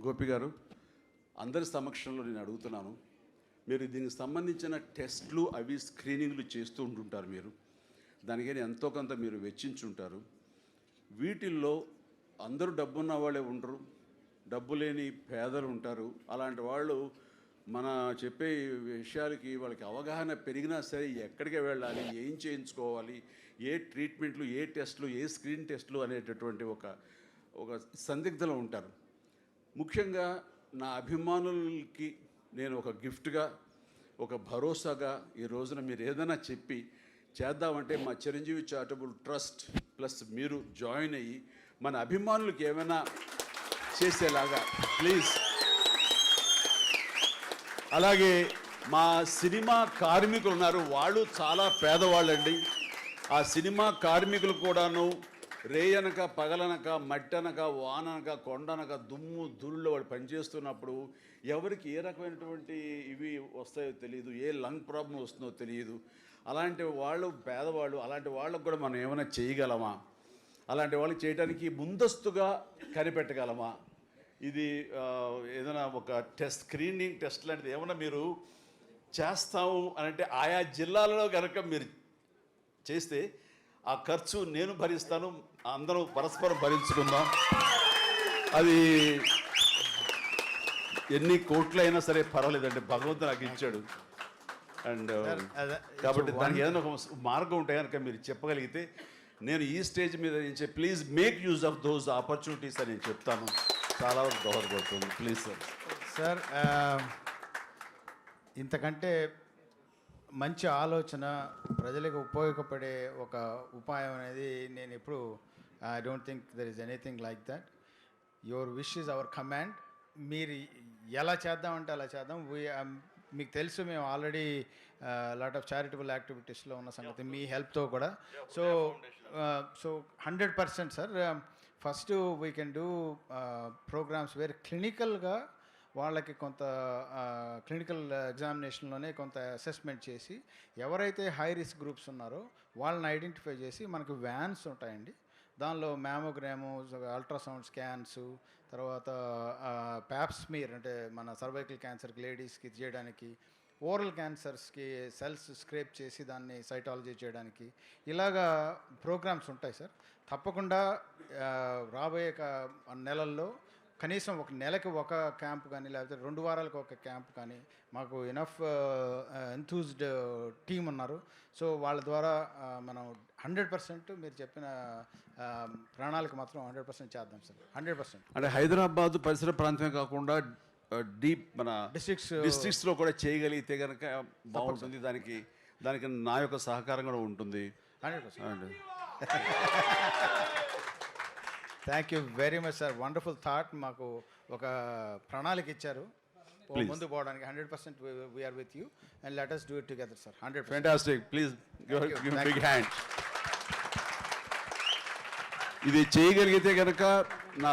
గోపి గారు, అందరి సమక్షంలో నేను అడుగుతున్నాను, మీరు దీనికి సంబంధించిన టెస్ట్లు అవి స్క్రీనింగ్లు చేస్తూ ఉంటుంటారు. మీరు దానికని ఎంతో కొంత మీరు వెచ్చించుంటారు. వీటిల్లో అందరూ డబ్బున్న వాళ్ళే ఉండరు, డబ్బు లేని పేదలు ఉంటారు. అలాంటి వాళ్ళు మన చెప్పే విషయాలకి వాళ్ళకి అవగాహన పెరిగినా సరే ఎక్కడికి వెళ్ళాలి, ఏం చేయించుకోవాలి, ఏ ట్రీట్మెంట్లు, ఏ టెస్టులు, ఏ స్క్రీన్ టెస్టులు అనేటటువంటి ఒక సందిగ్ధలో ఉంటారు. ముఖ్యంగా నా అభిమానులకి నేను ఒక గిఫ్ట్గా, ఒక భరోసాగా ఈ రోజున మీరు ఏదైనా చెప్పి చేద్దామంటే మా చిరంజీవి చారిటబుల్ ట్రస్ట్ ప్లస్ మీరు జాయిన్ అయ్యి మన అభిమానులకి ఏమైనా చేసేలాగా ప్లీజ్. అలాగే మా సినిమా కార్మికులు ఉన్నారు, వాళ్ళు చాలా పేదవాళ్ళండి. ఆ సినిమా కార్మికులు కూడాను రేయనక పగలనక మట్టనక వాననక కొండనక దుమ్ము ధూళిలో వాళ్ళు పనిచేస్తున్నప్పుడు ఎవరికి ఏ రకమైనటువంటి ఇవి వస్తాయో తెలియదు, ఏ లంగ్ ప్రాబ్లం వస్తుందో తెలియదు. అలాంటి వాళ్ళు పేదవాళ్ళు, అలాంటి వాళ్ళకు కూడా మనం ఏమైనా చేయగలమా, అలాంటి వాళ్ళకి చేయడానికి ముందస్తుగా కనిపెట్టగలమా, ఇది ఏదైనా ఒక టెస్ట్, స్క్రీనింగ్ టెస్ట్ లాంటిది ఏమైనా మీరు చేస్తాము అనంటే ఆయా జిల్లాలలో కనుక మీరు చేస్తే ఆ ఖర్చు నేను భరిస్తాను, అందరం పరస్పరం భరించుకుందాం. అది ఎన్ని కోట్లైనా సరే పర్వాలేదండి, భగవంతుడు నాకు ఇచ్చాడు. అండ్ కాబట్టి దానికి ఏదైనా ఒక మార్గం ఉంటే కనుక మీరు చెప్పగలిగితే నేను ఈ స్టేజ్ మీద నుంచి please make use of those opportunities అని నేను చెప్తాను. చాలా వరకు దోహదపడుతుంది. Please sir. ఇంతకంటే మంచి ఆలోచన, ప్రజలకు ఉపయోగపడే ఒక ఉపాయం అనేది నేను ఎప్పుడు I don't think there is anything like that. Your wish is our command. మీరు ఎలా చేద్దామంటే అలా చేద్దాం. మీకు తెలుసు, మేము ఆల్రెడీ లాట్ ఆఫ్ చారిటబుల్ యాక్టివిటీస్లో ఉన్న సంగతి మీ హెల్ప్తో కూడా. So 100% sir. First we can do programs where క్లినికల్గా వాళ్ళకి కొంత క్లినికల్ ఎగ్జామినేషన్లోనే కొంత అసెస్మెంట్ చేసి ఎవరైతే హై రిస్క్ గ్రూప్స్ ఉన్నారో వాళ్ళని ఐడెంటిఫై చేసి మనకు వ్యాన్స్ ఉంటాయండి. దానిలో మ్యామోగ్రాము, అల్ట్రాసౌండ్ స్కాన్స్, తర్వాత ప్యాప్స్మీర్ అంటే మన సర్వైకల్ క్యాన్సర్కి లేడీస్కి చేయడానికి, ఓరల్ క్యాన్సర్స్కి సెల్స్ స్క్రేప్ చేసి దాన్ని సైటాలజీ చేయడానికి, ఇలాగా ప్రోగ్రామ్స్ ఉంటాయి సార్. తప్పకుండా రాబోయే నెలల్లో కనీసం ఒక నెలకి ఒక క్యాంప్ కానీ లేకపోతే 2 వారాలకు ఒక క్యాంప్ కానీ, మాకు ఎనఫ్ ఎంథూజ్డ్ టీం ఉన్నారు. సో వాళ్ళ ద్వారా మనం 100% మీరు చెప్పిన ప్రణాళిక మాత్రం 100% చేద్దాం సార్. 100%. అంటే హైదరాబాద్ పరిసర ప్రాంతమే కాకుండా డీప్ మన డిస్ట్రిక్ట్స్లో కూడా చేయగలిగితే కనుక బాగుంటుంది. దానికి నా యొక్క సహకారం కూడా ఉంటుంది. 100%. Thank you very much sir. Wonderful thought. మాకు ఒక ప్రణాళిక ఇచ్చారు ముందు పోవడానికి. 100% we are with you and let us do it together sir. 100%. Fantastic. Please give big hand. ఇది చేయగలిగితే కనుక నా